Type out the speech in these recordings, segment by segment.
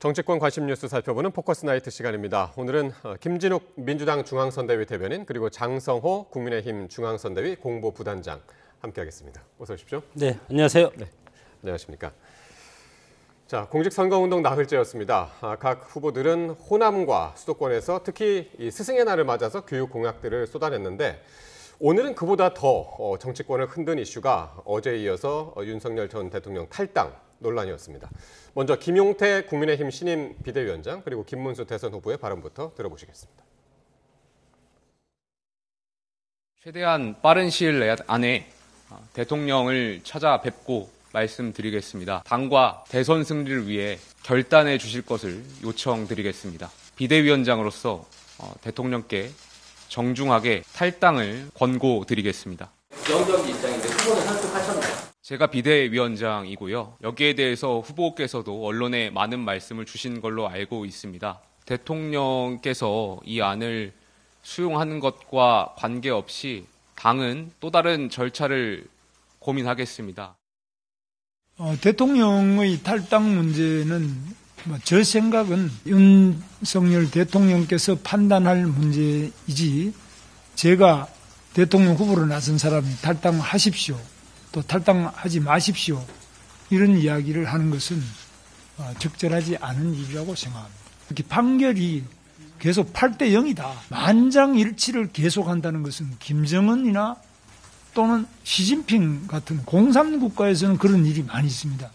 정치권 관심 뉴스 살펴보는 포커스 나이트 시간입니다. 오늘은 김진욱 민주당 중앙선대위 대변인 그리고 장성호 국민의힘 중앙선대위 공보부단장 함께하겠습니다. 어서 오십시오. 네, 안녕하세요. 네, 안녕하십니까. 자, 공직선거운동 나흘째였습니다. 각 후보들은 호남과 수도권에서 특히 이 스승의 날을 맞아서 교육 공약들을 쏟아냈는데 오늘은 그보다 더 정치권을 흔든 이슈가 어제에 이어서 윤석열 전 대통령 탈당 논란이었습니다. 먼저 김용태 국민의힘 신임 비대위원장 그리고 김문수 대선 후보의 발언부터 들어보시겠습니다. 최대한 빠른 시일 안에 대통령을 찾아뵙고 말씀드리겠습니다. 당과 대선 승리를 위해 결단해 주실 것을 요청드리겠습니다. 비대위원장으로서 대통령께 정중하게 탈당을 권고드리겠습니다. 부정적인 입장인데 후보는 설득하셨나요? 제가 비대위원장이고요. 여기에 대해서 후보께서도 언론에 많은 말씀을 주신 걸로 알고 있습니다. 대통령께서 이 안을 수용하는 것과 관계없이 당은 또 다른 절차를 고민하겠습니다. 대통령의 탈당 문제는 제 생각은 윤석열 대통령께서 판단할 문제이지 제가 대통령 후보로 나선 사람이 탈당하십시오. 또 탈당하지 마십시오. 이런 이야기를 하는 것은 적절하지 않은 일이라고 생각합니다. 이렇게 판결이 계속 8대 0이다. 만장일치를 계속한다는 것은 김정은이나 또는 시진핑 같은 공산국가에서는 그런 일이 많이 있습니다.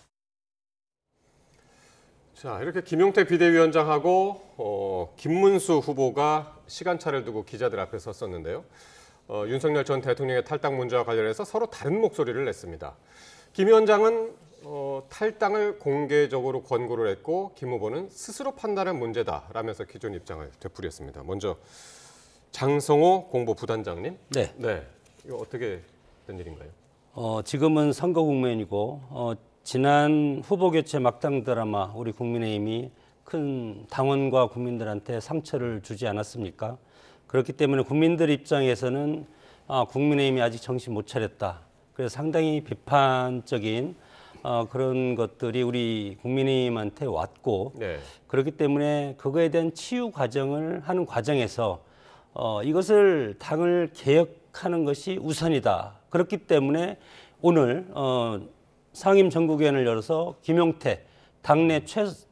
자, 이렇게 김용태 비대위원장하고 김문수 후보가 시간차를 두고 기자들 앞에 섰었는데요. 윤석열 전 대통령의 탈당 문제와 관련해서 서로 다른 목소리를 냈습니다. 김 위원장은 탈당을 공개적으로 권고를 했고 김 후보는 스스로 판단한 문제다라면서 기존 입장을 되풀이했습니다. 먼저 장성호 공보부단장님. 네. 이거 어떻게 된 일인가요? 지금은 선거 국면이고 지난 후보 교체 막당 드라마 우리 국민의힘이 큰 당원과 국민들한테 상처를 주지 않았습니까? 그렇기 때문에 국민들 입장에서는 국민의힘이 아직 정신 못 차렸다. 그래서 상당히 비판적인 그런 것들이 우리 국민의힘한테 왔고 네. 그렇기 때문에 그거에 대한 치유 과정을 하는 과정에서 이것을 당을 개혁하는 것이 우선이다. 그렇기 때문에 오늘 상임 전국위원회를 열어서 김용태 당내 최연소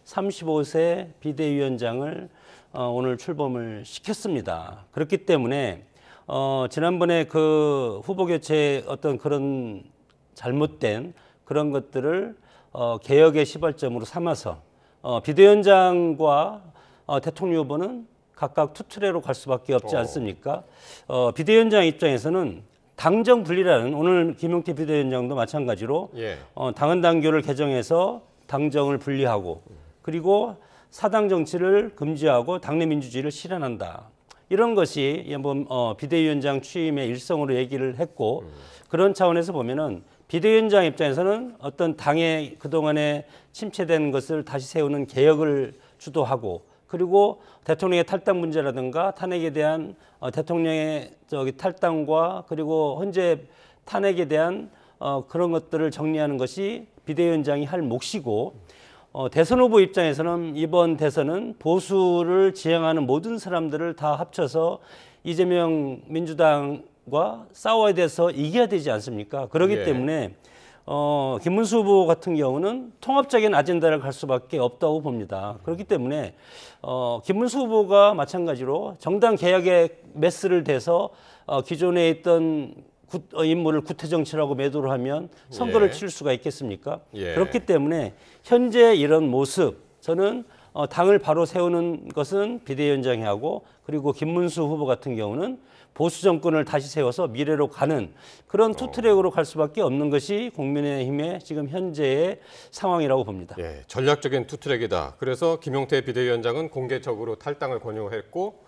35세 비대위원장을 오늘 출범을 시켰습니다. 그렇기 때문에 지난번에 그 후보 교체의 어떤 그런 잘못된 그런 것들을 개혁의 시발점으로 삼아서 비대위원장과 대통령 후보는 각각 투트레로 갈 수밖에 없지 않습니까? 비대위원장 입장에서는 당정 분리라는 오늘 김용태 비대위원장도 마찬가지로 당헌 당규를 개정해서 당정을 분리하고 그리고 사당 정치를 금지하고 당내 민주주의를 실현한다. 이런 것이 비대위원장 취임의 일성으로 얘기를 했고 그런 차원에서 보면은 비대위원장 입장에서는 어떤 당의 그동안에 침체된 것을 다시 세우는 개혁을 주도하고 그리고 대통령의 탈당 문제라든가 탄핵에 대한 대통령의 탈당과 그리고 헌재 탄핵에 대한 그런 것들을 정리하는 것이 비대위원장이 할 몫이고 대선 후보 입장에서는 이번 대선은 보수를 지향하는 모든 사람들을 다 합쳐서 이재명 민주당과 싸워야 돼서 이겨야 되지 않습니까? 그렇기 때문에 김문수 후보 같은 경우는 통합적인 아젠다를 갈 수밖에 없다고 봅니다. 그렇기 때문에 김문수 후보가 마찬가지로 정당 개혁에 메스를 대서 기존에 있던 인물을 구태정치라고 매도를 하면 선거를 칠 수가 있겠습니까? 그렇기 때문에 현재 이런 모습 저는 당을 바로 세우는 것은 비대위원장이 하고 그리고 김문수 후보 같은 경우는 보수 정권을 다시 세워서 미래로 가는 그런 투트랙으로 갈 수밖에 없는 것이 국민의힘의 지금 현재의 상황이라고 봅니다. 전략적인 투트랙이다. 그래서 김용태 비대위원장은 공개적으로 탈당을 권유했고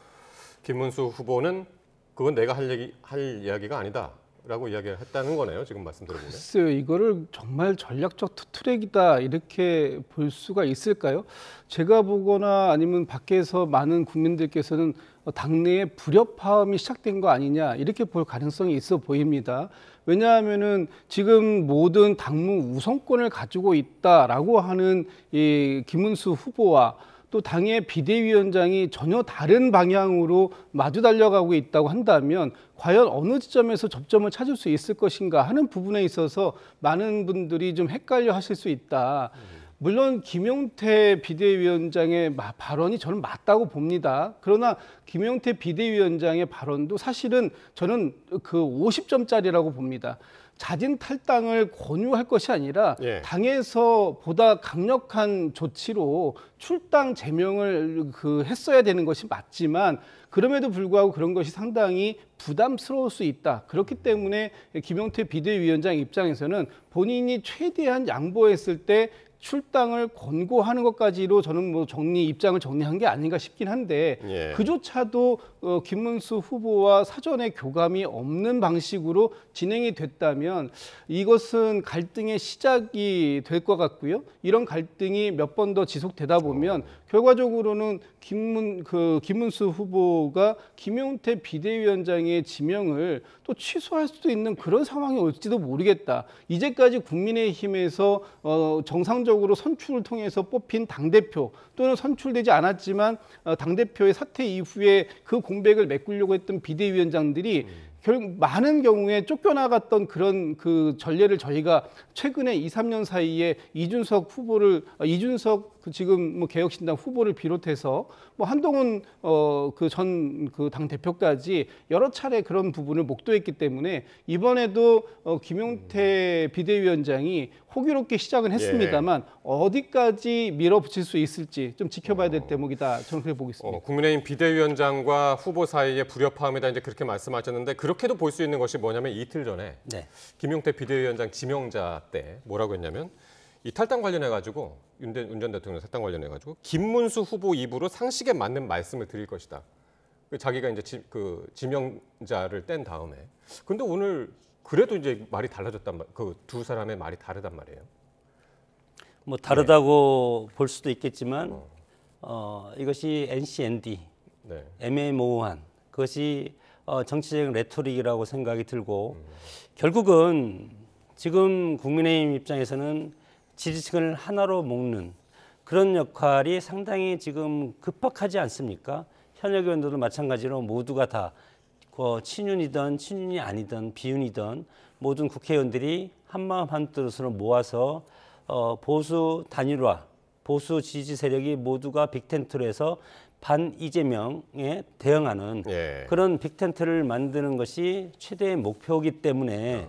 김문수 후보는 그건 내가 할 이야기가 아니다. 라고 이야기를 했다는 거네요. 지금 말씀 들어보면. 글쎄요. 이거를 정말 전략적 투트랙이다 이렇게 볼 수가 있을까요? 제가 보거나 아니면 밖에서 많은 국민들께서는 당내에 불협화음이 시작된 거 아니냐 이렇게 볼 가능성이 있어 보입니다. 왜냐하면은 지금 모든 당무 우선권을 가지고 있다라고 하는 이 김문수 후보와 또 당의 비대위원장이 전혀 다른 방향으로 마주 달려가고 있다고 한다면 과연 어느 지점에서 접점을 찾을 수 있을 것인가 하는 부분에 있어서 많은 분들이 좀 헷갈려 하실 수 있다. 물론 김용태 비대위원장의 발언이 저는 맞다고 봅니다. 그러나 김용태 비대위원장의 발언도 사실은 저는 그 50점짜리라고 봅니다. 자진 탈당을 권유할 것이 아니라 예. 당에서 보다 강력한 조치로 출당 제명을 했어야 되는 것이 맞지만 그럼에도 불구하고 그런 것이 상당히 부담스러울 수 있다. 그렇기 때문에 김용태 비대위원장 입장에서는 본인이 최대한 양보했을 때 출당을 권고하는 것까지로 저는 뭐 입장을 정리한 게 아닌가 싶긴 한데 예. 그조차도 김문수 후보와 사전에 교감이 없는 방식으로 진행이 됐다면 이것은 갈등의 시작이 될 것 같고요. 이런 갈등이 몇 번 더 지속되다 보면 결과적으로는 김문수 후보가 김용태 비대위원장의 지명을 또 취소할 수도 있는 그런 상황이 올지도 모르겠다. 이제까지 국민의힘에서 정상적으로 선출을 통해서 뽑힌 당대표 또는 선출되지 않았지만 당대표의 사퇴 이후에 그 공백을 메꾸려고 했던 비대위원장들이 결국 많은 경우에 쫓겨나갔던 그런 그 전례를 저희가 최근에 2, 3년 사이에 이준석 지금 뭐 개혁신당 후보를 비롯해서 뭐 한동훈 전 당 대표까지 여러 차례 그런 부분을 목도했기 때문에 이번에도 김용태 비대위원장이 호기롭게 시작은 했습니다만 어디까지 밀어붙일 수 있을지 좀 지켜봐야 될 대목이다. 저는 그렇게 보고 있습니다. 국민의힘 비대위원장과 후보 사이의 불협화음이다 이제 그렇게 말씀하셨는데 그렇게도 볼 수 있는 것이 뭐냐면 이틀 전에 네. 김용태 비대위원장 지명자 때 뭐라고 했냐면 이 탈당 관련해 가지고 윤 전 대통령 탈당 관련해 가지고 김문수 후보 입으로 상식에 맞는 말씀을 드릴 것이다. 자기가 이제 지명자를 뗀 다음에 근데 오늘 그래도 이제 말이 달라졌단 말, 그 두 사람의 말이 다르단 말이에요. 뭐 다르다고 볼 수도 있겠지만 이것이 NCND 네. 애매모호한 그것이 정치적인 레토릭이라고 생각이 들고 결국은 지금 국민의힘 입장에서는 지지층을 하나로 묶는 그런 역할이 상당히 지금 급박하지 않습니까? 현역 의원들도 마찬가지로 모두가 다 친윤이든 친윤이 아니든 비윤이든 모든 국회의원들이 한마음 한뜻으로 모아서 보수 단일화, 보수 지지 세력이 모두가 빅텐트로 해서 반 이재명에 대응하는 예. 그런 빅텐트를 만드는 것이 최대의 목표이기 때문에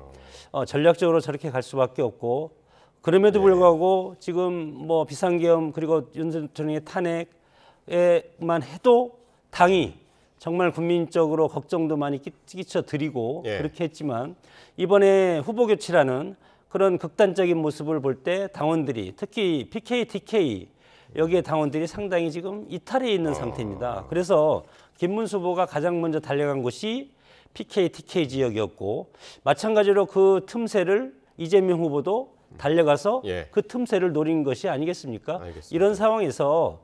전략적으로 저렇게 갈 수밖에 없고 그럼에도 불구하고 지금 뭐 비상계엄 그리고 윤 대통령의 탄핵에만 해도 당이 정말 국민적으로 걱정도 많이 끼쳐 드리고 예. 그렇게 했지만 이번에 후보 교체라는 그런 극단적인 모습을 볼 때 당원들이 특히 PK, TK 여기에 당원들이 상당히 지금 이탈해 있는 상태입니다. 그래서 김문수 후보가 가장 먼저 달려간 곳이 PK, TK 지역이었고 마찬가지로 그 틈새를 이재명 후보도 달려가서 예. 그 틈새를 노린 것이 아니겠습니까? 알겠습니다. 이런 상황에서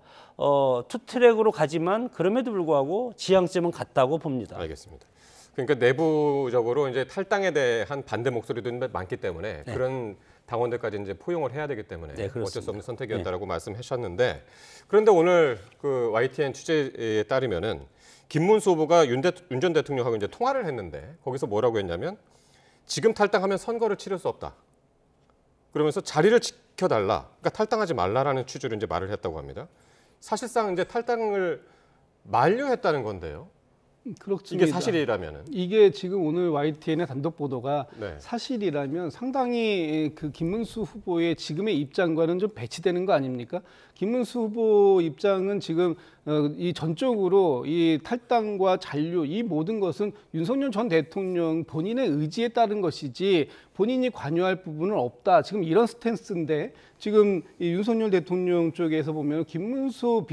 투트랙으로 가지만 그럼에도 불구하고 지향점은 같다고 봅니다. 알겠습니다. 그러니까 내부적으로 이제 탈당에 대한 반대 목소리도 많기 때문에 네. 그런 당원들까지 이제 포용을 해야 되기 때문에 네, 그렇습니다. 어쩔 수 없는 선택이었다라고 말씀하셨는데 그런데 오늘 그 YTN 취재에 따르면은 김문수 후보가 윤 전 대통령하고 이제 통화를 했는데 거기서 뭐라고 했냐면 지금 탈당하면 선거를 치를 수 없다. 그러면서 자리를 지켜달라. 그러니까 탈당하지 말라라는 취지로 이제 말을 했다고 합니다. 사실상 이제 탈당을 만료했다는 건데요. 그렇습니다. 이게 사실이라면은 이게 지금 오늘 YTN의 단독 보도가 네. 사실이라면 상당히 그 김문수 후보의 지금의 입장과는 좀 배치되는 거 아닙니까? 김문수 후보 입장은 지금 이 전적으로 이 탈당과 잔류 이 모든 것은 윤석열 전 대통령 본인의 의지에 따른 것이지 본인이 관여할 부분은 없다. 지금 이런 스탠스인데 지금 이 윤석열 대통령 쪽에서 보면 김문수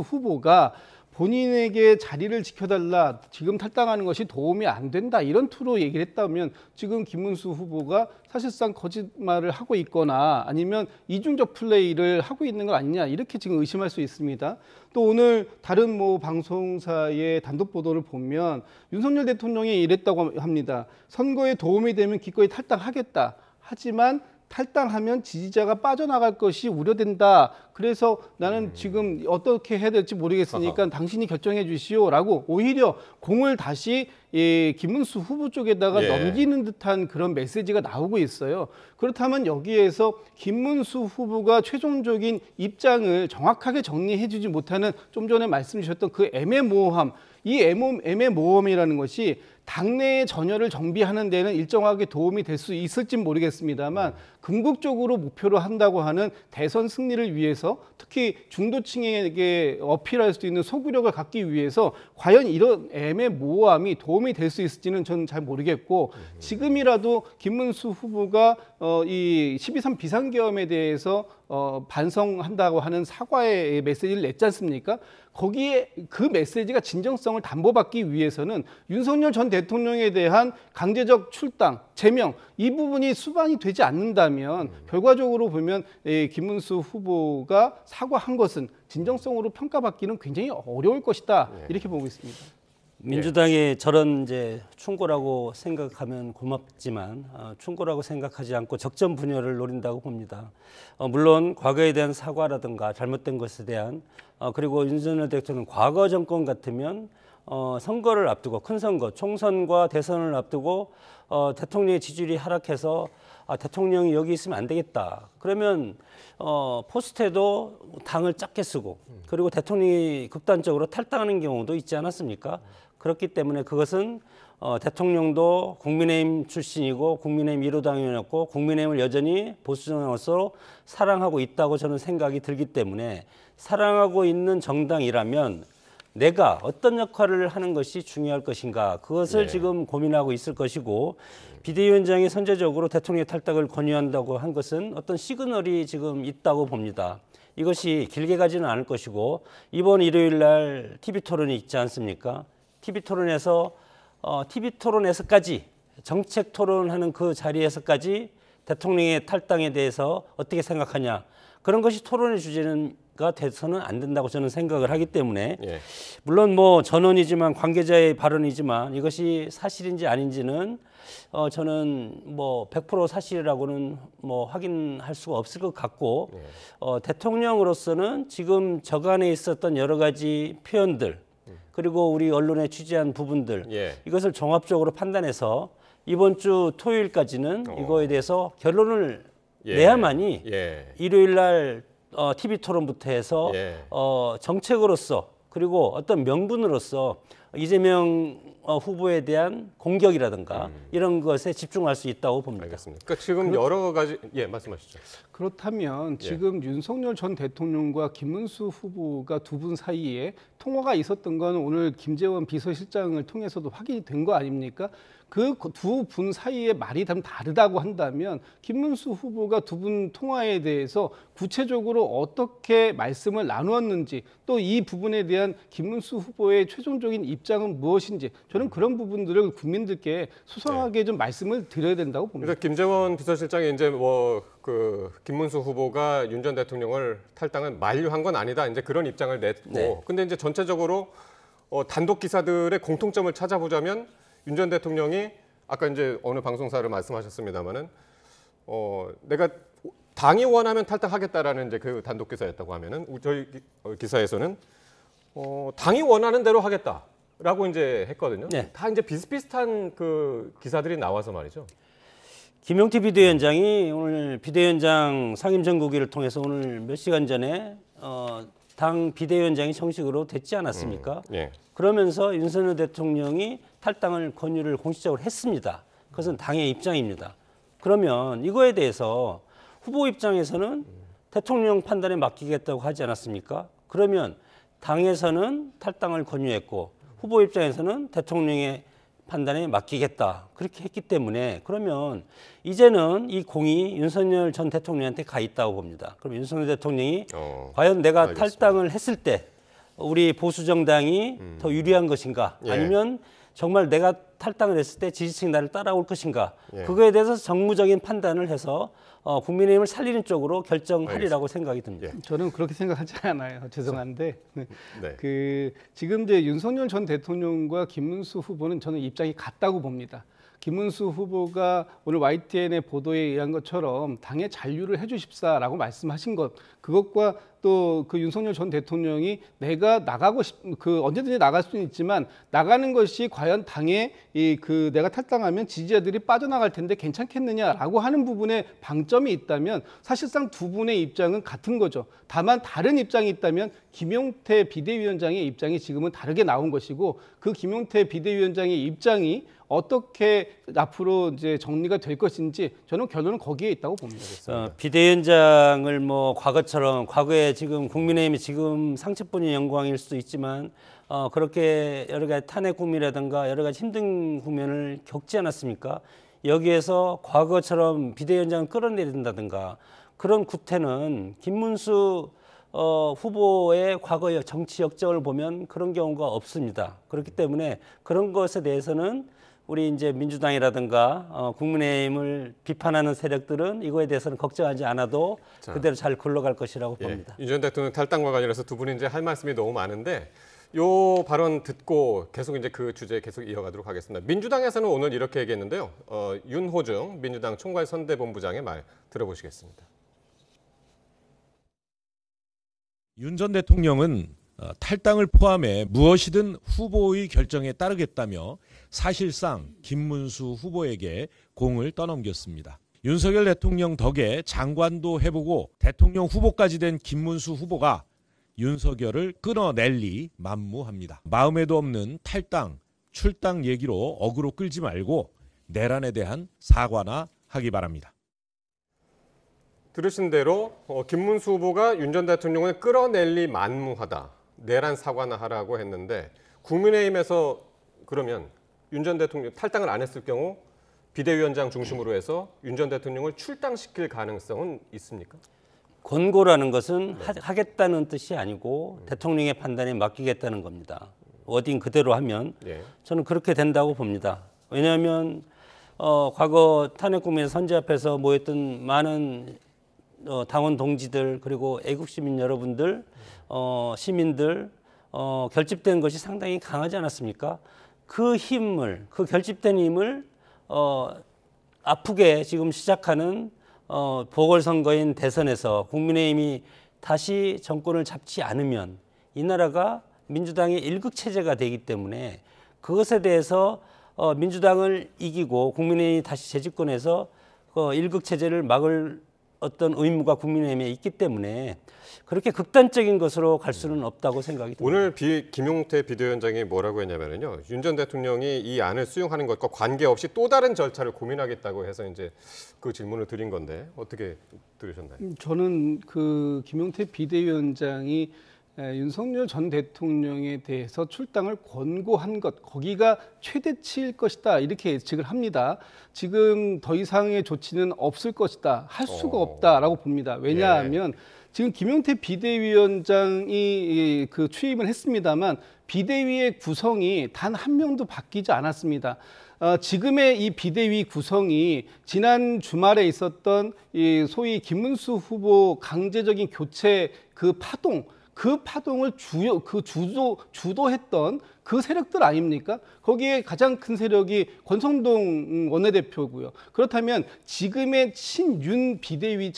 후보가 본인에게 자리를 지켜달라, 지금 탈당하는 것이 도움이 안 된다, 이런 투로 얘기를 했다면 지금 김문수 후보가 사실상 거짓말을 하고 있거나 아니면 이중적 플레이를 하고 있는 거 아니냐, 이렇게 지금 의심할 수 있습니다. 또 오늘 다른 뭐 방송사의 단독 보도를 보면 윤석열 대통령이 이랬다고 합니다. 선거에 도움이 되면 기꺼이 탈당하겠다. 하지만 탈당하면 지지자가 빠져나갈 것이 우려된다. 그래서 나는 지금 어떻게 해야 될지 모르겠으니까 당신이 결정해 주시오라고 오히려 공을 다시 김문수 후보 쪽에다가 넘기는 듯한 그런 메시지가 나오고 있어요. 그렇다면 여기에서 김문수 후보가 최종적인 입장을 정확하게 정리해 주지 못하는, 좀 전에 말씀 주셨던 그 애매모호함, 이 애매모호함이라는 것이 당내의 전열을 정비하는 데는 일정하게 도움이 될 수 있을진 모르겠습니다만 궁극적으로 목표로 한다고 하는 대선 승리를 위해서, 특히 중도층에게 어필할 수 있는 소구력을 갖기 위해서 과연 이런 애매모호함이 도움이 될 수 있을지는 저는 잘 모르겠고, 지금이라도 김문수 후보가 이 12.3 비상계엄에 대해서 반성한다고 하는 사과의 메시지를 냈지 않습니까? 거기에 그 메시지가 진정성을 담보받기 위해서는 윤석열 전 대통령에 대한 강제적 출당, 제명, 이 부분이 수반이 되지 않는다면 결과적으로 보면 김문수 후보가 사과한 것은 진정성으로 평가받기는 굉장히 어려울 것이다, 이렇게 보고 있습니다. 민주당이 저런 이제 충고라고 생각하면 고맙지만 충고라고 생각하지 않고 적전 분열을 노린다고 봅니다. 물론 과거에 대한 사과라든가 잘못된 것에 대한 그리고 윤석열 대통령 과거 정권 같으면 선거를 앞두고, 큰 선거, 총선과 대선을 앞두고 대통령의 지지율이 하락해서 대통령이 여기 있으면 안 되겠다. 그러면 포스트에도 당을 작게 쓰고, 그리고 대통령이 극단적으로 탈당하는 경우도 있지 않았습니까? 그렇기 때문에 그것은 대통령도 국민의힘 출신이고 국민의힘 1호당이었고 국민의힘을 여전히 보수정당으로서 사랑하고 있다고 저는 생각이 들기 때문에, 사랑하고 있는 정당이라면 내가 어떤 역할을 하는 것이 중요할 것인가, 그것을 지금 고민하고 있을 것이고, 비대위원장이 선제적으로 대통령 탈당을 권유한다고 한 것은 어떤 시그널이 지금 있다고 봅니다. 이것이 길게 가지는 않을 것이고, 이번 일요일 날 TV토론이 있지 않습니까? TV토론에서까지 정책 토론하는 그 자리에서까지 대통령의 탈당에 대해서 어떻게 생각하냐, 그런 것이 토론의 주제가 돼서는 안 된다고 저는 생각을 하기 때문에, 물론 뭐 전원이지만 관계자의 발언이지만 이것이 사실인지 아닌지는 저는 뭐 100% 사실이라고는 뭐 확인할 수가 없을 것 같고, 대통령으로서는 지금 저간에 있었던 여러 가지 표현들, 그리고 우리 언론에 취재한 부분들, 이것을 종합적으로 판단해서 이번 주 토요일까지는 이거에 대해서 결론을 내야만이 일요일 날 TV 토론부터 해서 정책으로서, 그리고 어떤 명분으로서 이재명 후보에 대한 공격이라든가 이런 것에 집중할 수 있다고 봅니다. 알겠습니다. 그러니까 지금 여러 가지 말씀하시죠. 그렇다면 지금 윤석열 전 대통령과 김문수 후보가 두 분 사이에 통화가 있었던 건 오늘 김재원 비서실장을 통해서도 확인이 된 거 아닙니까? 그 두 분 사이에 말이 좀 다르다고 한다면 김문수 후보가 두 분 통화에 대해서 구체적으로 어떻게 말씀을 나누었는지, 또 이 부분에 대한 김문수 후보의 최종적인 입장은 무엇인지, 저는 그런 부분들을 국민들께 소상하게 좀 말씀을 드려야 된다고 봅니다. 그러니까 김재원 비서실장이 이제 김문수 후보가 윤 전 대통령을 탈당을 만류한 건 아니다, 이제 그런 입장을 냈고, 근데 이제 전체적으로 단독 기사들의 공통점을 찾아보자면 윤 전 대통령이 아까 이제 어느 방송사를 말씀하셨습니다만은 내가 당이 원하면 탈당하겠다라는 이제 그 단독 기사였다고 하면은 저희 기사에서는 당이 원하는 대로 하겠다라고 이제 했거든요. 다 이제 비슷비슷한 그 기사들이 나와서 말이죠. 김용태 비대위원장이 오늘 비대위원장 상임정국위를 통해서 오늘 몇 시간 전에 당 비대위원장이 정식으로 됐지 않았습니까? 그러면서 윤석열 대통령이 탈당을 권유를 공식적으로 했습니다. 그것은 당의 입장입니다. 그러면 이거에 대해서 후보 입장에서는 대통령 판단에 맡기겠다고 하지 않았습니까? 그러면 당에서는 탈당을 권유했고 후보 입장에서는 대통령의 판단에 맡기겠다, 그렇게 했기 때문에, 그러면 이제는 이 공이 윤석열 전 대통령한테 가 있다고 봅니다. 그럼 윤석열 대통령이 과연 내가 알겠습니다. 탈당을 했을 때 우리 보수 정당이 더 유리한 것인가, 예. 아니면 정말 내가 탈당을 했을 때 지지층이 나를 따라올 것인가, 예. 그거에 대해서 정무적인 판단을 해서 국민의힘을 살리는 쪽으로 결정하리라고 생각이 듭니다. 예. 저는 그렇게 생각하지 않아요. 죄송한데 네. 그 지금 이제 윤석열 전 대통령과 김문수 후보는 저는 입장이 같다고 봅니다. 김문수 후보가 오늘 YTN의 보도에 의한 것처럼 당의 잔류를 해주십사라고 말씀하신 것, 그것과 또 그 윤석열 전 대통령이 내가 나가고 언제든지 나갈 수는 있지만 나가는 것이 과연 당의 내가 탈당하면 지지자들이 빠져나갈 텐데 괜찮겠느냐라고 하는 부분에 방점이 있다면 사실상 두 분의 입장은 같은 거죠. 다만 다른 입장이 있다면 김용태 비대위원장의 입장이 지금은 다르게 나온 것이고, 그 김용태 비대위원장의 입장이 어떻게 앞으로 이제 정리가 될 것인지 저는 결론은 거기에 있다고 봅니다. 비대위원장을 뭐 과거에 지금 국민의힘이 지금 상처뿐인 영광일 수도 있지만 그렇게 여러 가지 탄핵 국면이라든가 여러 가지 힘든 국면을 겪지 않았습니까? 여기에서 과거처럼 비대위원장을 끌어내린다든가 그런 구태는 김문수 후보의 과거의 정치 역정을 보면 그런 경우가 없습니다. 그렇기 때문에 그런 것에 대해서는 우리 이제 민주당이라든가 국민의힘을 비판하는 세력들은 이거에 대해서는 걱정하지 않아도 그대로 잘 굴러갈 것이라고 봅니다. 윤 전 대통령 탈당과 관련해서 두 분이 이제 할 말씀이 너무 많은데 요 발언 듣고 계속 이제 그 주제 계속 이어가도록 하겠습니다. 민주당에서는 오늘 이렇게 얘기했는데요. 윤호중 민주당 총괄선대본부장의 말 들어보시겠습니다. 윤 전 대통령은 탈당을 포함해 무엇이든 후보의 결정에 따르겠다며 사실상 김문수 후보에게 공을 떠넘겼습니다. 윤석열 대통령 덕에 장관도 해보고 대통령 후보까지 된 김문수 후보가 윤석열을 끊어낼리 만무합니다. 마음에도 없는 탈당, 출당 얘기로 어그로 끌지 말고 내란에 대한 사과나 하기 바랍니다. 들으신 대로 김문수 후보가 윤 전 대통령을 끌어낼리 만무하다. 내란 사과나 하라고 했는데 국민의힘에서 그러면 윤 전 대통령 탈당을 안 했을 경우 비대위원장 중심으로 해서 윤 전 대통령을 출당시킬 가능성은 있습니까? 권고라는 것은 하겠다는 뜻이 아니고 대통령의 판단에 맡기겠다는 겁니다. 워딩 그대로 하면 저는 그렇게 된다고 봅니다. 왜냐하면 과거 탄핵 국면 선제 앞에서 모였던 많은 당원 동지들 그리고 애국 시민 여러분들, 시민들 결집된 것이 상당히 강하지 않았습니까? 그 힘을, 그 결집된 힘을 아프게 지금 시작하는 보궐선거인 대선에서 국민의힘이 다시 정권을 잡지 않으면 이 나라가 민주당의 일극체제가 되기 때문에 그것에 대해서 민주당을 이기고 국민의힘이 다시 재집권해서 일극체제를 막을 어떤 의무가 국민의힘에 있기 때문에 그렇게 극단적인 것으로 갈 수는 없다고 생각이 듭니다. 오늘 김용태 비대위원장이 뭐라고 했냐면요. 윤 전 대통령이 이 안을 수용하는 것과 관계없이 또 다른 절차를 고민하겠다고 해서 이제 그 질문을 드린 건데 어떻게 들으셨나요? 저는 그 김용태 비대위원장이 윤석열 전 대통령에 대해서 출당을 권고한 것, 거기가 최대치일 것이다 이렇게 예측을 합니다. 지금 더 이상의 조치는 없을 것이다, 할 수가 없다라고 봅니다. 왜냐하면 지금 김용태 비대위원장이 그 취임을 했습니다만 비대위의 구성이 단 한 명도 바뀌지 않았습니다. 지금의 이 비대위 구성이 지난 주말에 있었던 이 소위 김문수 후보 강제적인 교체 그 파동을 주도했던 그 세력들 아닙니까? 거기에 가장 큰 세력이 권성동 원내대표고요. 그렇다면 지금의 친윤 비대위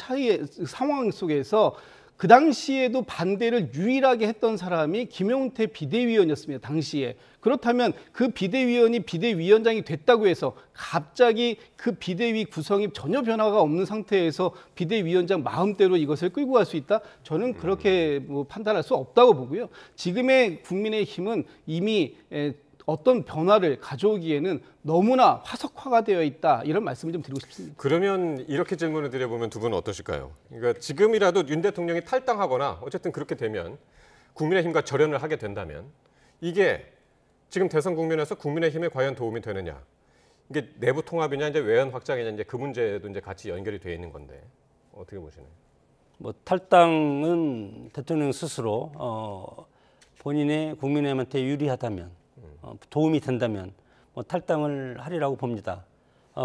상황 속에서 그 당시에도 반대를 유일하게 했던 사람이 김용태 비대위원이었습니다. 당시에. 그렇다면 그 비대위원이 비대위원장이 됐다고 해서 갑자기 그 비대위 구성이 전혀 변화가 없는 상태에서 비대위원장 마음대로 이것을 끌고 갈 수 있다? 저는 그렇게 판단할 수 없다고 보고요. 지금의 국민의힘은 이미 어떤 변화를 가져오기에는 너무나 화석화가 되어 있다. 이런 말씀을 좀 드리고 싶습니다. 그러면 이렇게 질문을 드려보면 두 분은 어떠실까요? 그러니까 지금이라도 윤 대통령이 탈당하거나 어쨌든 그렇게 되면 국민의힘과 절연을 하게 된다면 이게 지금 대선 국면에서 국민의힘에 과연 도움이 되느냐? 이게 내부 통합이냐 이제 외연 확장이냐 이제 그 문제도 이제 같이 연결이 되어 있는 건데 어떻게 보시나요? 탈당은 대통령 스스로 본인의 국민의힘한테 유리하다면 도움이 된다면 뭐 탈당을 하리라고 봅니다.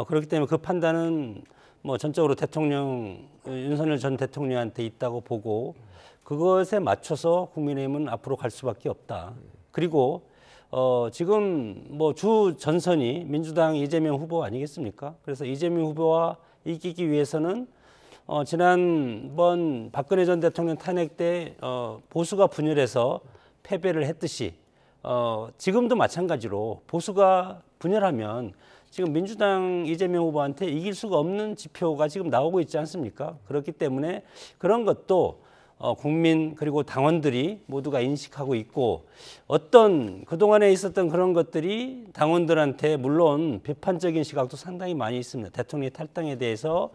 그렇기 때문에 그 판단은 뭐 전적으로 윤석열 전 대통령한테 있다고 보고 그것에 맞춰서 국민의힘은 앞으로 갈 수밖에 없다. 그리고 지금 뭐 주 전선이 민주당 이재명 후보 아니겠습니까? 그래서 이재명 후보와 이기기 위해서는 지난번 박근혜 전 대통령 탄핵 때 보수가 분열해서 패배를 했듯이 지금도 마찬가지로 보수가 분열하면 지금 민주당 이재명 후보한테 이길 수가 없는 지표가 지금 나오고 있지 않습니까? 그렇기 때문에 그런 것도 국민 그리고 당원들이 모두가 인식하고 있고 어떤 그동안에 있었던 그런 것들이 당원들한테 물론 비판적인 시각도 상당히 많이 있습니다. 대통령 탈당에 대해서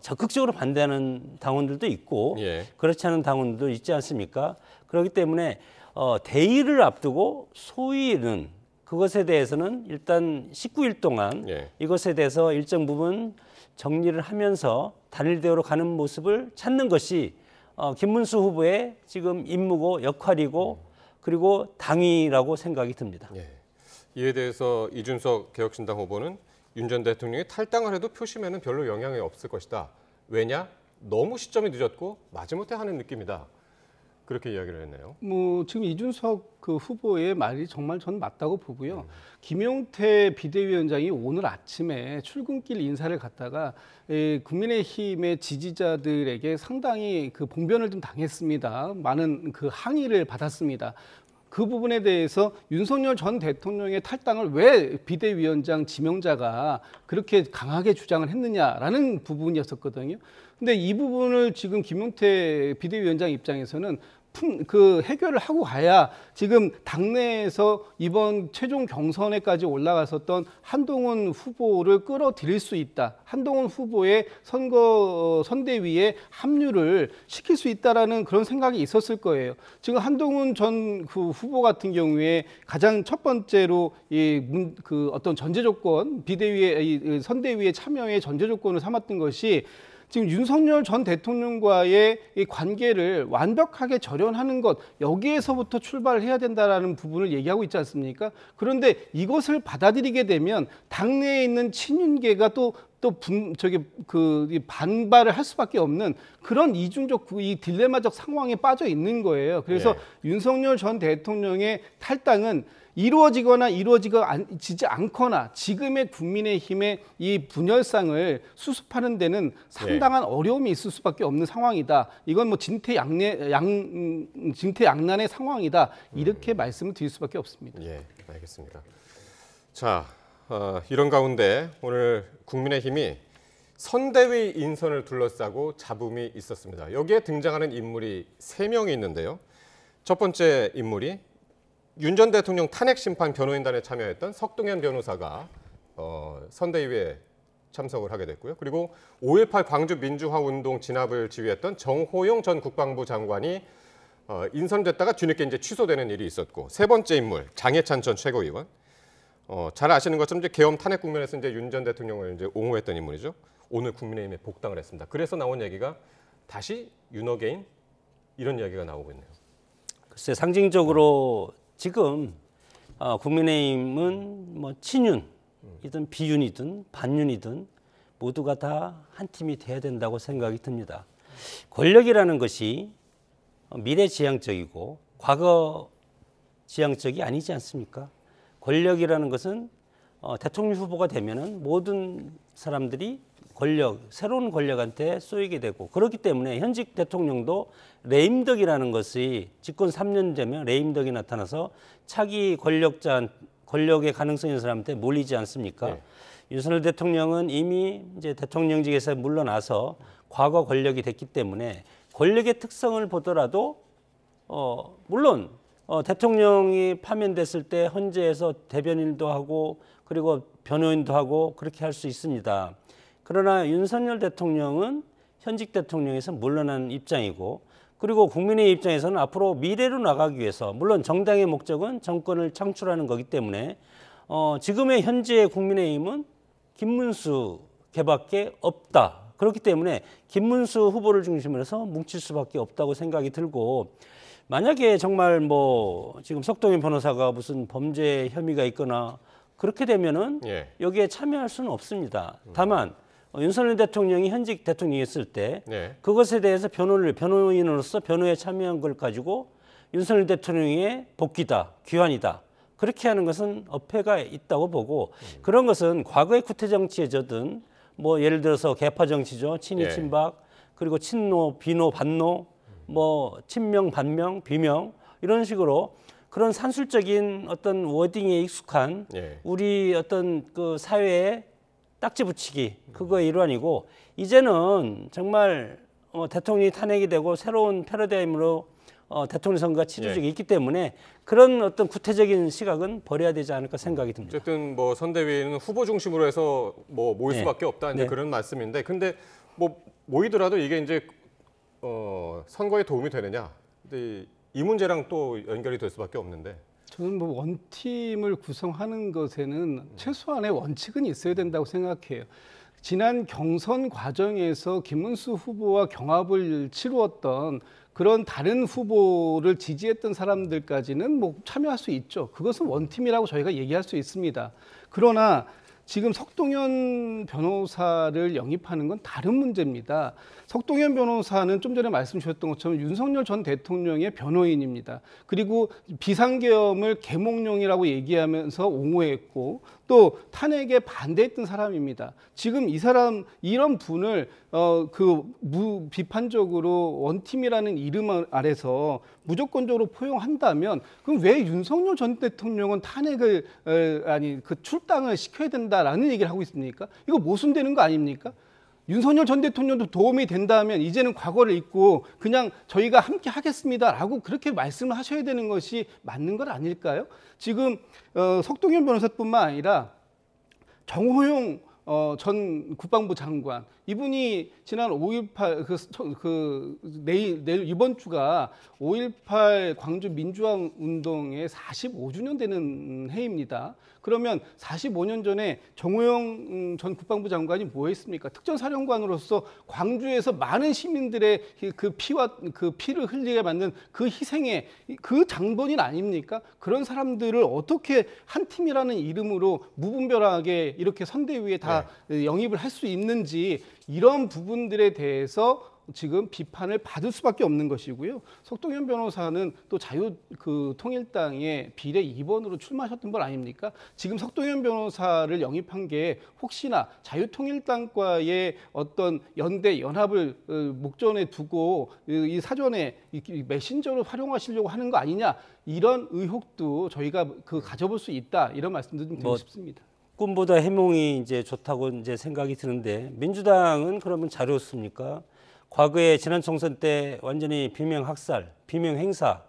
적극적으로 반대하는 당원들도 있고 예. 그렇지 않은 당원들도 있지 않습니까? 그렇기 때문에 대의를 앞두고 소위는 그것에 대해서는 일단 19일 동안 예. 이것에 대해서 일정 부분 정리를 하면서 단일 대우로 가는 모습을 찾는 것이 김문수 후보의 지금 임무고 역할이고 그리고 당위라고 생각이 듭니다. 예. 이에 대해서 이준석 개혁신당 후보는 윤 전 대통령이 탈당을 해도 표심에는 별로 영향이 없을 것이다. 왜냐? 너무 시점이 늦었고 마지못해 하는 느낌이다. 그렇게 이야기를 했네요. 뭐 지금 이준석 그 후보의 말이 정말 저는 맞다고 보고요. 김용태 비대위원장이 오늘 아침에 출근길 인사를 갔다가 국민의힘의 지지자들에게 상당히 그 봉변을 좀 당했습니다. 많은 그 항의를 받았습니다. 그 부분에 대해서 윤석열 전 대통령의 탈당을 왜 비대위원장 지명자가 그렇게 강하게 주장을 했느냐라는 부분이었었거든요. 근데 이 부분을 지금 김용태 비대위원장 입장에서는 그 해결을 하고 가야 지금 당내에서 이번 최종 경선에까지 올라갔었던 한동훈 후보를 끌어들일 수 있다. 한동훈 후보의 선대위에 합류를 시킬 수 있다라는 그런 생각이 있었을 거예요. 지금 한동훈 전 후보 같은 경우에 가장 첫 번째로 그 어떤 전제 조건 비대위의 선대위의 참여의 전제 조건을 삼았던 것이 지금 윤석열 전 대통령과의 이 관계를 완벽하게 절연하는 것, 여기에서부터 출발을 해야 된다라는 부분을 얘기하고 있지 않습니까? 그런데 이것을 받아들이게 되면 당내에 있는 친윤계가 반발을 할 수밖에 없는 그런 이중적 이 딜레마적 상황에 빠져 있는 거예요. 그래서 윤석열 전 대통령의 탈당은 이루어지거나 이루어지지 않거나 지금의 국민의힘의 이 분열상을 수습하는 데는 상당한 어려움이 있을 수밖에 없는 상황이다. 이건 뭐 진퇴양난의 상황이다. 이렇게 말씀을 드릴 수밖에 없습니다. 예, 알겠습니다. 자, 이런 가운데 오늘 국민의힘이 선대위 인선을 둘러싸고 잡음이 있었습니다. 여기에 등장하는 인물이 3명이 있는데요. 첫 번째 인물이 윤 전 대통령 탄핵 심판 변호인단에 참여했던 석동현 변호사가 선대위에 참석을 하게 됐고요. 그리고 5.18 광주 민주화 운동 진압을 지휘했던 정호용 전 국방부 장관이 인선됐다가 뒤늦게 이제 취소되는 일이 있었고, 세 번째 인물 장해찬 전 최고위원. 잘 아시는 것처럼 이제 계엄 탄핵 국면에서 이제 윤 전 대통령을 이제 옹호했던 인물이죠. 오늘 국민의힘에 복당을 했습니다. 그래서 나온 얘기가 다시 윤어게인 이런 이야기가 나오고 있네요. 글쎄 상징적으로 지금 국민의힘은 뭐 친윤이든 비윤이든 반윤이든 모두가 다 한 팀이 돼야 된다고 생각이 듭니다. 권력이라는 것이 미래지향적이고 과거지향적이 아니지 않습니까? 권력이라는 것은 대통령 후보가 되면은 모든 사람들이 새로운 권력한테 쏘이게 되고, 그렇기 때문에 현직 대통령도 레임덕이라는 것이 집권 3년 되면 레임덕이 나타나서 차기 권력의 가능성이 있는 사람한테 몰리지 않습니까? 네. 윤석열 대통령은 이미 이제 대통령직에서 물러나서 과거 권력이 됐기 때문에 권력의 특성을 보더라도 물론 대통령이 파면됐을 때 헌재에서 대변인도 하고 그리고 변호인도 하고 그렇게 할 수 있습니다. 그러나 윤석열 대통령은 현직 대통령에서 물러난 입장이고, 그리고 국민의 입장에서는 앞으로 미래로 나가기 위해서 물론 정당의 목적은 정권을 창출하는 거기 때문에 지금의 현재 국민의힘은 김문수 걔밖에 없다. 그렇기 때문에 김문수 후보를 중심으로 해서 뭉칠 수밖에 없다고 생각이 들고, 만약에 정말 뭐 지금 석동현 변호사가 무슨 범죄 혐의가 있거나 그렇게 되면은 예. 여기에 참여할 수는 없습니다. 다만 윤석열 대통령이 현직 대통령이었을 때 네. 그것에 대해서 변호인으로서 변호에 참여한 걸 가지고 윤석열 대통령의 복귀다, 귀환이다. 그렇게 하는 것은 어폐가 있다고 보고 그런 것은 과거의 구태 정치에 젖은 뭐 예를 들어서 개파 정치죠. 친이 예. 친박 그리고 친노, 비노, 반노 뭐 친명, 반명, 비명 이런 식으로 그런 산술적인 어떤 워딩에 익숙한 예. 우리 어떤 그 사회의 딱지 붙이기 그거의 일환이고 이제는 정말 대통령이 탄핵이 되고 새로운 패러다임으로 대통령 선거가 치러지고 있기 때문에 그런 어떤 구태적인 시각은 버려야 되지 않을까 생각이 듭니다. 어쨌든 뭐 선대위는 후보 중심으로 해서 뭐 모일 네. 수밖에 없다 이제 네. 그런 말씀인데, 근데 뭐 모이더라도 이게 이제 선거에 도움이 되느냐? 근데 이 문제랑 또 연결이 될 수밖에 없는데. 저는 뭐 원팀을 구성하는 것에는 최소한의 원칙은 있어야 된다고 생각해요. 지난 경선 과정에서 김문수 후보와 경합을 치루었던 그런 다른 후보를 지지했던 사람들까지는 뭐 참여할 수 있죠. 그것은 원팀이라고 저희가 얘기할 수 있습니다. 그러나 지금 석동현 변호사를 영입하는 건 다른 문제입니다. 석동현 변호사는 좀 전에 말씀 주셨던 것처럼 윤석열 전 대통령의 변호인입니다. 그리고 비상계엄을 계몽령이라고 얘기하면서 옹호했고 또 탄핵에 반대했던 사람입니다. 지금 이 사람 이런 분을 비판적으로 원팀이라는 이름 아래서 무조건적으로 포용한다면 그럼 왜 윤석열 전 대통령은 탄핵을 출당을 시켜야 된다라는 얘기를 하고 있습니까? 이거 모순되는 거 아닙니까? 윤석열 전 대통령도 도움이 된다면 이제는 과거를 잊고 그냥 저희가 함께 하겠습니다라고 그렇게 말씀을 하셔야 되는 것이 맞는 것 아닐까요? 지금 석동현 변호사뿐만 아니라 정호용 전 국방부 장관 이분이 지난 5.18 내일 이번 주가 5.18 광주 민주화 운동의 45주년 되는 해입니다. 그러면 45년 전에 정호영 전 국방부 장관이 뭐 했습니까? 특전사령관으로서 광주에서 많은 시민들의 그 피와 그 피를 흘리게 만든 그 희생의 그 장본인 아닙니까? 그런 사람들을 어떻게 한 팀이라는 이름으로 무분별하게 이렇게 선대위에 다 영입을 할 수 있는지 이런 부분들에 대해서 지금 비판을 받을 수밖에 없는 것이고요. 석동현 변호사는 또 자유통일당의 비례 2번으로 출마하셨던 분 아닙니까? 지금 석동현 변호사를 영입한 게 혹시나 자유통일당과의 어떤 연대 연합을 목전에 두고 이 사전에 메신저로 활용하시려고 하는 거 아니냐 이런 의혹도 저희가 가져볼 수 있다 이런 말씀도 좀 드리고 싶습니다. 꿈보다 해몽이 이제 좋다고 이제 생각이 드는데 민주당은 그러면 자료습니까? 과거에 지난 총선 때 완전히 비명 학살, 비명 행사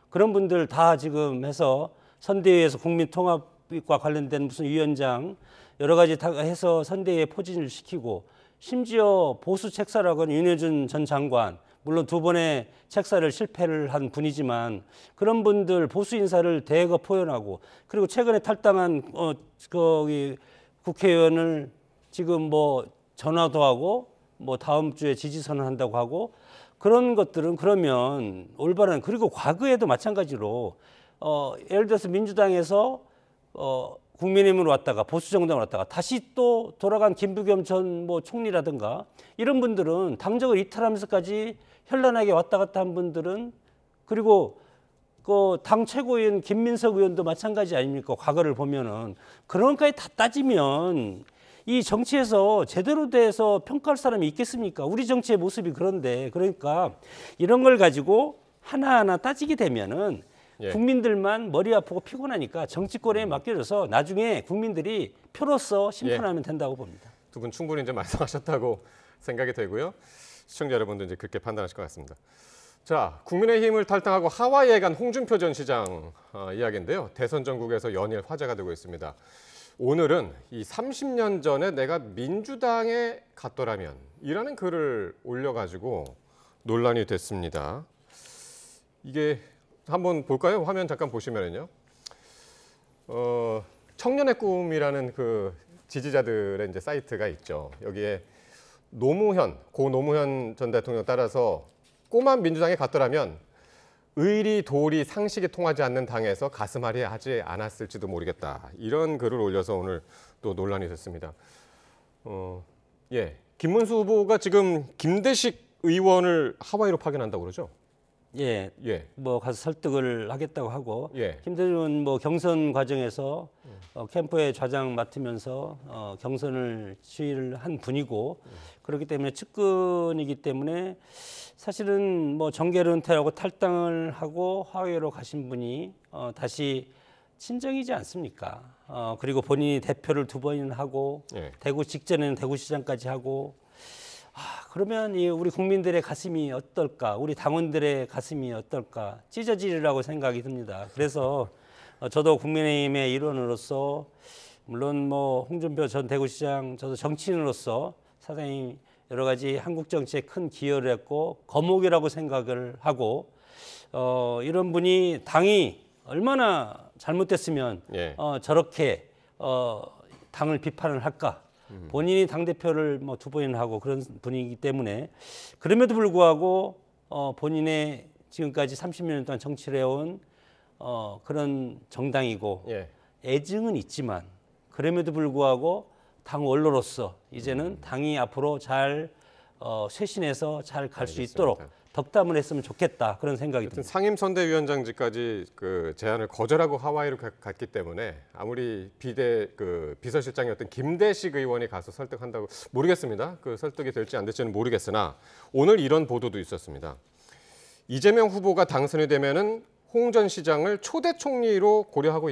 그런 분들 다 지금 해서 선대위에서 국민통합과 관련된 무슨 위원장 여러 가지 다 해서 선대위에 포진을 시키고 심지어 보수 책사라고 하는 윤여준 전 장관 물론 2번의 책사를 실패를 한 분이지만 그런 분들 보수 인사를 대거 포연하고 그리고 최근에 탈당한 국회의원을 지금 뭐 전화도 하고 뭐 다음 주에 지지 선언한다고 하고 그런 것들은 그러면 올바른 그리고 과거에도 마찬가지로 예를 들어서 민주당에서 국민의힘으로 왔다가 보수정당으로 왔다가 다시 또 돌아간 김부겸 전 뭐 총리라든가 이런 분들은 당적을 이탈하면서까지 현란하게 왔다 갔다 한 분들은 그리고 그 당 최고위원 김민석 의원도 마찬가지 아닙니까? 과거를 보면은 그런 것까지 다 따지면 이 정치에서 제대로 돼서 평가할 사람이 있겠습니까? 우리 정치의 모습이 그런데 그러니까 이런 걸 가지고 하나하나 따지게 되면은 국민들만 머리 아프고 피곤하니까 정치권에 맡겨줘서 나중에 국민들이 표로서 심판하면 된다고 봅니다. 두 분 충분히 이제 말씀하셨다고 생각이 되고요. 시청자 여러분도 이제 그렇게 판단하실 것 같습니다. 자, 국민의힘을 탈당하고 하와이에 간 홍준표 전 시장 이야기인데요. 대선 전국에서 연일 화제가 되고 있습니다. 오늘은 이 30년 전에 내가 민주당에 갔더라면 이라는 글을 올려가지고 논란이 됐습니다. 이게 한번 볼까요? 화면 잠깐 보시면은요. 청년의 꿈이라는 그 지지자들의 이제 사이트가 있죠. 여기에 고 노무현 전 대통령 따라서 꼬만 민주당에 갔더라면 의리, 도리, 상식이 통하지 않는 당에서 가슴앓이 하지 않았을지도 모르겠다. 이런 글을 올려서 오늘 또 논란이 됐습니다. 김문수 후보가 지금 김대식 의원을 하와이로 파견한다고 그러죠? 예, 예. 뭐 가서 설득을 하겠다고 하고 예. 김대중은 뭐 경선 과정에서 캠프의 좌장 맡으면서 경선을 지휘를 한 분이고 그렇기 때문에 측근이기 때문에 사실은 뭐 정계를 은퇴하고 탈당을 하고 하와이로 가신 분이 다시 친정이지 않습니까? 그리고 본인이 대표를 2번이나 하고 예. 대구 직전에는 대구시장까지 하고 그러면 이 우리 국민들의 가슴이 어떨까? 우리 당원들의 가슴이 어떨까? 찢어지리라고 생각이 듭니다. 그래서 저도 국민의힘의 일원으로서 물론 뭐 홍준표 전 대구시장 저도 정치인으로서 사장님 여러 가지 한국 정치에 큰 기여를 했고 거목이라고 생각을 하고 이런 분이 당이 얼마나 잘못됐으면 예. 저렇게 당을 비판을 할까? 본인이 당대표를 뭐 2번이나 하고 그런 분이기 때문에 그럼에도 불구하고 본인의 지금까지 30년 동안 정치를 해온 그런 정당이고 예. 애증은 있지만 그럼에도 불구하고 당 원로로서 이제는 당이 앞으로 잘 쇄신해서 잘 갈 수 있도록 덕담을 했으면 좋겠다 그런 생각이 하여튼 듭니다. 상임선대위원장직까지 그 제안을 거절하고 하와이로 갔기 때문에 아무리 비서실장이었던 김대식 의원이 가서 설득한다고 모르겠습니다. 그 설득이 될지 안 될지는 모르겠으나 오늘 이런 보도도 있었습니다. 이재명 후보가 당선이 되면은 홍 전 시장을 초대 총리로 고려하고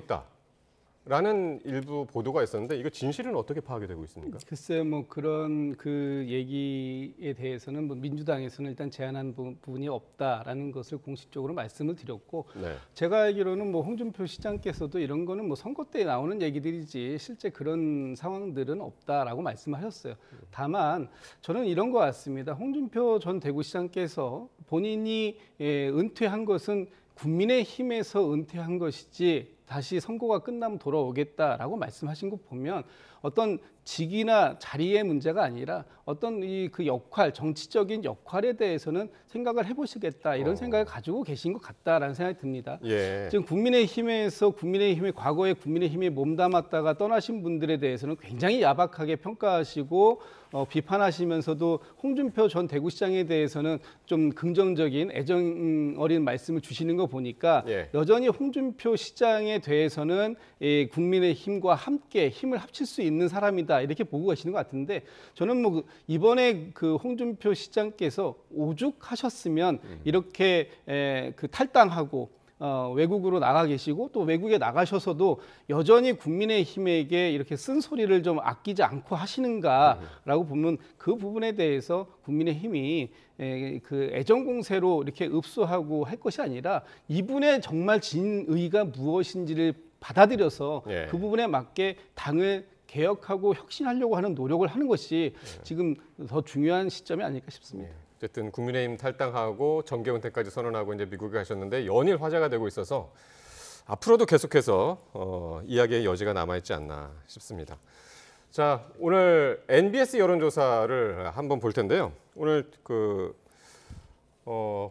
있다라는 일부 보도가 있었는데 이거 진실은 어떻게 파악이 되고 있습니까? 글쎄요, 뭐 그런 그 얘기에 대해서는 뭐 민주당에서는 일단 제안한 부분이 없다라는 것을 공식적으로 말씀을 드렸고, 네. 제가 알기로는 뭐 홍준표 시장께서도 이런 거는 뭐 선거 때 나오는 얘기들이지 실제 그런 상황들은 없다라고 말씀하셨어요. 다만 저는 이런 것 같습니다. 홍준표 전 대구시장께서 본인이 은퇴한 것은 국민의힘에서 은퇴한 것이지 다시 선거가 끝나면 돌아오겠다라고 말씀하신 거 보면 어떤 직이나 자리의 문제가 아니라 어떤 그 역할, 정치적인 역할에 대해서는 생각을 해보시겠다 이런 생각을 가지고 계신 것 같다라는 생각이 듭니다. 예. 지금 국민의힘에서 국민의힘의 과거에 국민의힘에 몸담았다가 떠나신 분들에 대해서는 굉장히 야박하게 평가하시고 비판하시면서도 홍준표 전 대구시장에 대해서는 좀 긍정적인 애정 어린 말씀을 주시는 거 보니까 예. 여전히 홍준표 시장에 대해서는 국민의힘과 함께 힘을 합칠 수 있는 사람이다 이렇게 보고 계시는 것 같은데 저는 뭐 이번에 그 홍준표 시장께서 오죽하셨으면 이렇게 그 탈당하고 외국으로 나가 계시고 또 외국에 나가셔서도 여전히 국민의힘에게 이렇게 쓴소리를 좀 아끼지 않고 하시는가라고 보면 그 부분에 대해서 국민의힘이 그 애정 공세로 이렇게 읍소하고 할 것이 아니라 이분의 정말 진의가 무엇인지를 받아들여서 예. 그 부분에 맞게 당을 개혁하고 혁신하려고 하는 노력을 하는 것이 지금 더 중요한 시점이 아닐까 싶습니다. 예. 어쨌든 국민의힘 탈당하고 정계 은퇴까지 선언하고 이제 미국에 가셨는데 연일 화제가 되고 있어서 앞으로도 계속해서 이야기의 여지가 남아있지 않나 싶습니다. 자, 오늘 NBS 여론조사를 한번 볼 텐데요. 오늘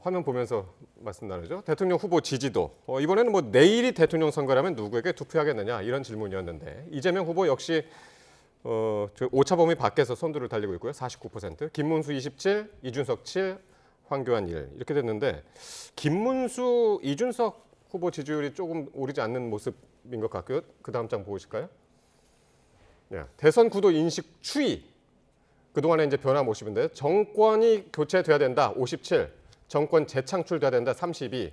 화면 보면서 말씀 나누죠. 대통령 후보 지지도. 이번에는 뭐 내일이 대통령 선거라면 누구에게 투표하겠느냐 이런 질문이었는데 이재명 후보 역시 저 오차 범위 밖에서 선두를 달리고 있고요. 49%. 김문수 27, 이준석 7, 황교안 1 이렇게 됐는데 김문수, 이준석 후보 지지율이 조금 오르지 않는 모습인 것 같고요. 그 다음 장 보실까요? 네, 대선 구도 인식 추이. 그동안에 이제 변화 모습인데 정권이 교체돼야 된다 57, 정권 재창출돼야 된다 32,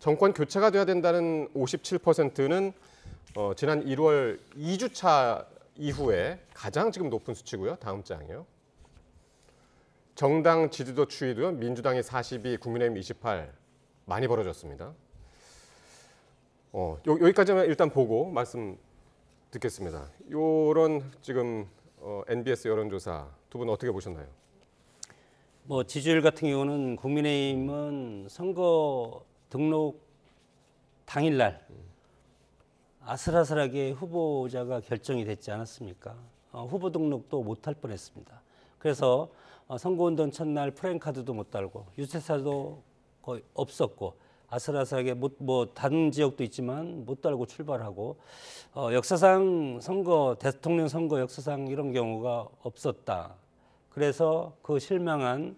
정권 교체가 돼야 된다는 57%는 지난 1월 2주차 이후에 가장 지금 높은 수치고요. 다음 장이요. 정당 지지도 추이도요. 민주당이 42, 국민의힘 28 많이 벌어졌습니다. 여기까지만 일단 보고 말씀 듣겠습니다. 이런 지금 NBS 여론조사 두 분 어떻게 보셨나요? 뭐 지지율 같은 경우는 국민의힘은 선거 등록 당일날 아슬아슬하게 후보자가 결정이 됐지 않았습니까? 후보 등록도 못할 뻔했습니다. 그래서 선거운동 첫날 프랜카드도 못 달고 유세사도 거의 없었고 아슬아슬하게 뭐 다른 지역도 있지만 못 달고 출발하고 역사상 대통령 선거 역사상 이런 경우가 없었다. 그래서 그 실망한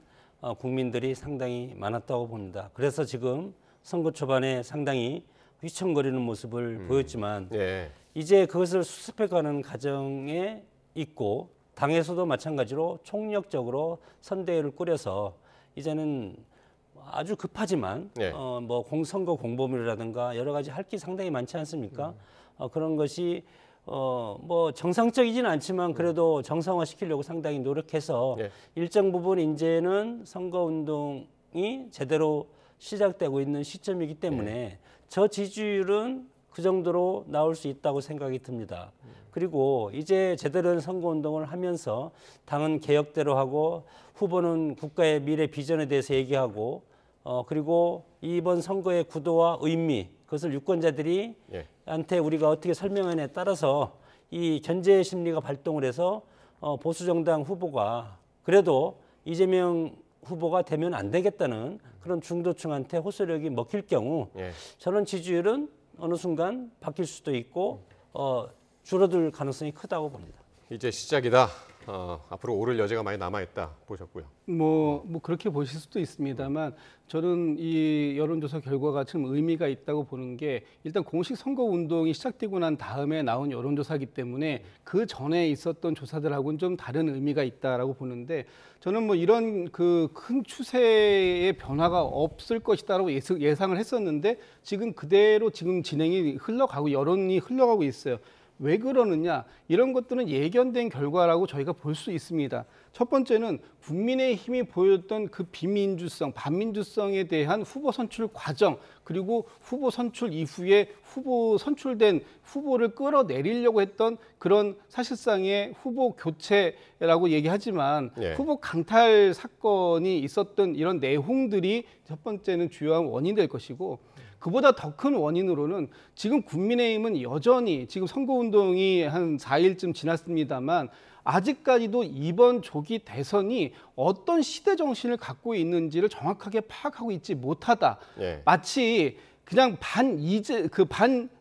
국민들이 상당히 많았다고 봅니다. 그래서 지금 선거 초반에 상당히 휘청거리는 모습을 보였지만 예. 이제 그것을 수습해가는 과정에 있고 당에서도 마찬가지로 총력적으로 선대위를 꾸려서 이제는 아주 급하지만 예. 뭐 선거 공보물이라든가 여러 가지 할 게 상당히 많지 않습니까? 그런 것이 뭐 정상적이지는 않지만 그래도 정상화시키려고 상당히 노력해서 예. 일정 부분 이제는 선거 운동이 제대로 시작되고 있는 시점이기 때문에 저 지지율은 그 정도로 나올 수 있다고 생각이 듭니다. 그리고 이제 제대로 된 선거 운동을 하면서 당은 개혁대로 하고 후보는 국가의 미래 비전에 대해서 얘기하고 그리고 이번 선거의 구도와 의미 그것을 유권자들이 한테 우리가 어떻게 설명하냐에 따라서 이 견제 심리가 발동을 해서 보수 정당 후보가 그래도 이재명 후보가 되면 안 되겠다는 그런 중도층한테 호소력이 먹힐 경우 저는 지지율은 어느 순간 바뀔 수도 있고 줄어들 가능성이 크다고 봅니다. 이제 시작이다. 앞으로 오를 여지가 많이 남아있다 보셨고요. 뭐 그렇게 보실 수도 있습니다만 저는 이 여론조사 결과가 참 의미가 있다고 보는 게 일단 공식 선거 운동이 시작되고 난 다음에 나온 여론조사이기 때문에 그 전에 있었던 조사들하고는 좀 다른 의미가 있다라고 보는데 저는 뭐 이런 그 큰 추세의 변화가 없을 것이다라고 예상을 했었는데 지금 그대로 지금 진행이 흘러가고 여론이 흘러가고 있어요. 왜 그러느냐? 이런 것들은 예견된 결과라고 저희가 볼 수 있습니다. 첫 번째는 국민의힘이 보였던 그 비민주성, 반민주성에 대한 후보 선출 과정, 그리고 후보 선출 이후에 선출된 후보를 끌어내리려고 했던 그런 사실상의 후보 교체라고 얘기하지만 후보 강탈 사건이 있었던 이런 내용들이 첫 번째는 주요한 원인이 될 것이고 그보다 더 큰 원인으로는 지금 국민의힘은 여전히 지금 선거운동이 한 4일쯤 지났습니다만 아직까지도 이번 조기 대선이 어떤 시대 정신을 갖고 있는지를 정확하게 파악하고 있지 못하다. 마치 그냥 반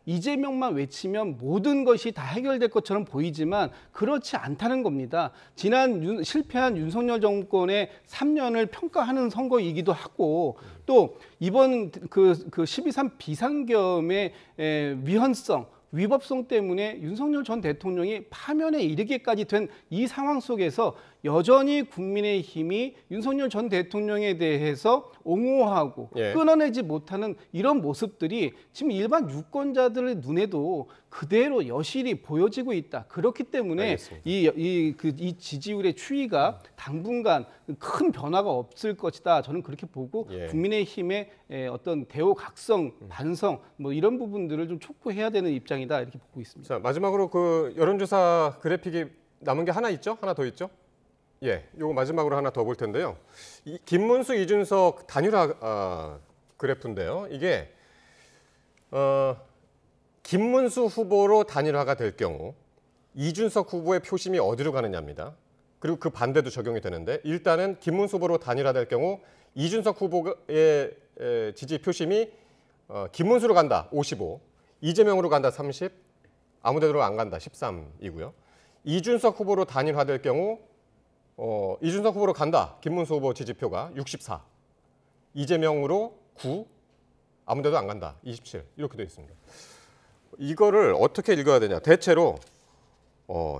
이재명만 외치면 모든 것이 다 해결될 것처럼 보이지만 그렇지 않다는 겁니다. 실패한 윤석열 정권의 3년을 평가하는 선거이기도 하고 또 이번 그 12.3 비상겸의 위헌성, 위법성 때문에 윤석열 전 대통령이 파면에 이르기까지 된 이 상황 속에서 여전히 국민의힘이 윤석열 전 대통령에 대해서 옹호하고 끊어내지 못하는 이런 모습들이 지금 일반 유권자들의 눈에도 그대로 여실히 보여지고 있다. 그렇기 때문에 이 지지율의 추이가 당분간 큰 변화가 없을 것이다. 저는 그렇게 보고 국민의힘의 어떤 대오각성, 반성 뭐 이런 부분들을 좀 촉구해야 되는 입장이다. 이렇게 보고 있습니다. 자, 마지막으로 그 여론조사 그래픽이 남은 게 하나 있죠? 하나 더 있죠? 요거 마지막으로 하나 더 볼 텐데요. 김문수, 이준석 단일화 그래프인데요. 이게 김문수 후보로 단일화가 될 경우 이준석 후보의 표심이 어디로 가느냐입니다. 그리고 그 반대도 적용이 되는데 일단은 김문수 후보로 단일화될 경우 이준석 후보의 지지 표심이 김문수로 간다 55, 이재명으로 간다 30, 아무데로 안 간다 13이고요. 이준석 후보로 단일화될 경우 이준석 후보로 간다 김문수 후보 지지표가 64, 이재명으로 9, 아무데도 안 간다 27 이렇게 되어 있습니다. 이거를 어떻게 읽어야 되냐? 대체로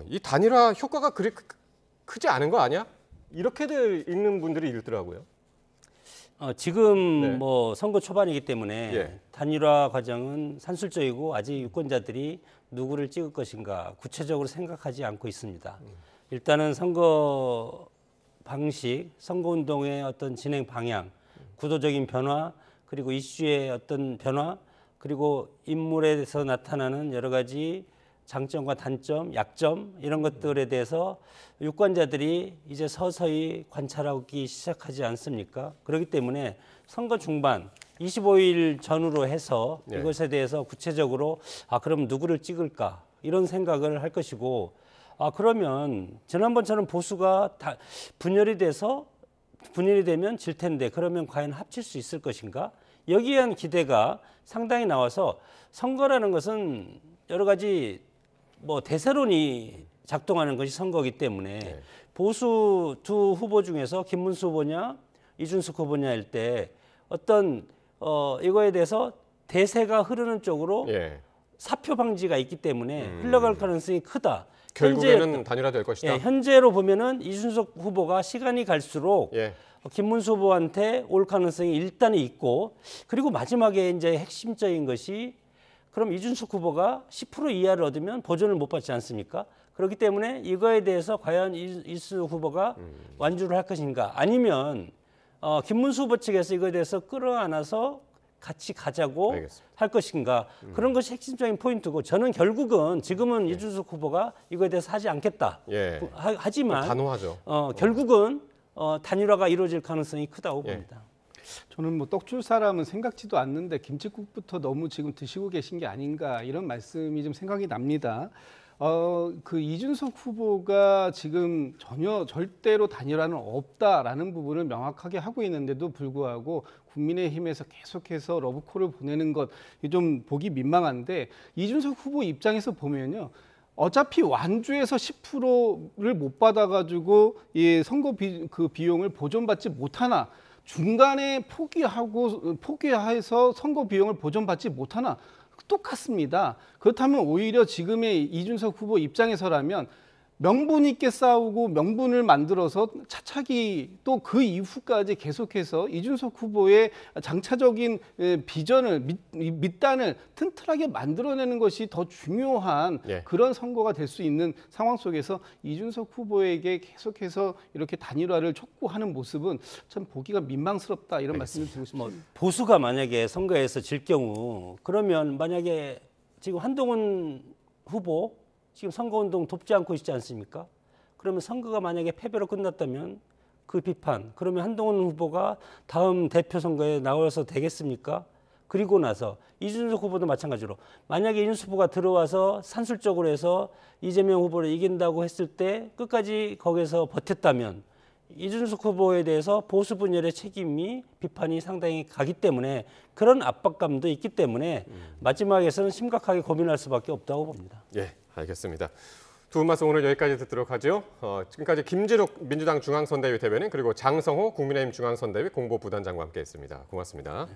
이 단일화 효과가 그리 크지 않은 거 아니야? 이렇게들 읽는 분들이 읽더라고요. 지금 뭐 선거 초반이기 때문에 단일화 과정은 산술적이고 아직 유권자들이 누구를 찍을 것인가 구체적으로 생각하지 않고 있습니다. 일단은 선거 방식, 선거운동의 어떤 진행 방향, 구도적인 변화, 그리고 이슈의 어떤 변화, 그리고 인물에서 나타나는 여러 가지 장점과 단점, 약점 이런 것들에 대해서 유권자들이 이제 서서히 관찰하기 시작하지 않습니까? 그렇기 때문에 선거 중반 25일 전후로 해서 이것에 대해서 구체적으로 그럼 누구를 찍을까 이런 생각을 할 것이고 그러면 지난번처럼 보수가 다 분열이 되면 질 텐데 그러면 과연 합칠 수 있을 것인가? 여기에 대한 기대가 상당히 나와서 선거라는 것은 여러 가지 뭐 대세론이 작동하는 것이 선거이기 때문에 네. 보수 두 후보 중에서 김문수 후보냐 이준석 후보냐일 때 어떤 이거에 대해서 대세가 흐르는 쪽으로 예. 사표 방지가 있기 때문에 흘러갈 가능성이 크다. 결국에는 단일화될 것이다. 예, 현재로 보면은 이준석 후보가 시간이 갈수록 예. 김문수 후보한테 올 가능성이 일단은 있고, 그리고 마지막에 이제 핵심적인 것이 그럼 이준석 후보가 10% 이하를 얻으면 보전을 못 받지 않습니까? 그렇기 때문에 이거에 대해서 과연 이준석 후보가 완주를 할 것인가, 아니면 김문수 후보 측에서 이거에 대해서 끌어안아서 같이 가자고 알겠습니다. 할 것인가, 그런 것이 핵심적인 포인트고, 저는 결국은 지금은 이준석 후보가 이거에 대해서 하지 않겠다. 예. 하지만 단호하죠. 결국은 단일화가 이루어질 가능성이 크다고 예. 봅니다. 저는 뭐 떡줄 사람은 생각지도 않는데 김칫국부터 너무 지금 드시고 계신 게 아닌가 이런 말씀이 좀 생각이 납니다. 그 이준석 후보가 지금 전혀 절대로 단일화는 없다라는 부분을 명확하게 하고 있는데도 불구하고 국민의힘에서 계속해서 러브콜을 보내는 것 좀 보기 민망한데, 이준석 후보 입장에서 보면요. 어차피 완주에서 10%를 못 받아가지고 이 선거 비용을 보존받지 못하나, 중간에 포기해서 선거 비용을 보존받지 못하나 똑같습니다. 그렇다면 오히려 지금의 이준석 후보 입장에서라면 명분 있게 싸우고 명분을 만들어서 차차기 또 그 이후까지 계속해서 이준석 후보의 장차적인 비전을 밑단을 튼튼하게 만들어내는 것이 더 중요한 예. 그런 선거가 될 수 있는 상황 속에서 이준석 후보에게 계속해서 이렇게 단일화를 촉구하는 모습은 참 보기가 민망스럽다, 이런 말씀을 드리고 싶습니다. 보수가 만약에 선거에서 질 경우, 그러면 만약에 지금 한동훈 후보 지금 선거운동 돕지 않고 있지 않습니까? 그러면 선거가 만약에 패배로 끝났다면 그 비판, 그러면 한동훈 후보가 다음 대표 선거에 나와서 되겠습니까? 그리고 나서 이준석 후보도 마찬가지로 만약에 이준석 후보가 들어와서 산술적으로 해서 이재명 후보를 이긴다고 했을 때 끝까지 거기서 버텼다면 이준석 후보에 대해서 보수 분열의 책임이 비판이 상당히 가기 때문에, 그런 압박감도 있기 때문에 마지막에서는 심각하게 고민할 수밖에 없다고 봅니다. 예, 알겠습니다. 두 분 말씀 오늘 여기까지 듣도록 하죠. 지금까지 김진욱 민주당 중앙선대위 대변인, 그리고 장성호 국민의힘 중앙선대위 공보부단장과 함께했습니다. 고맙습니다.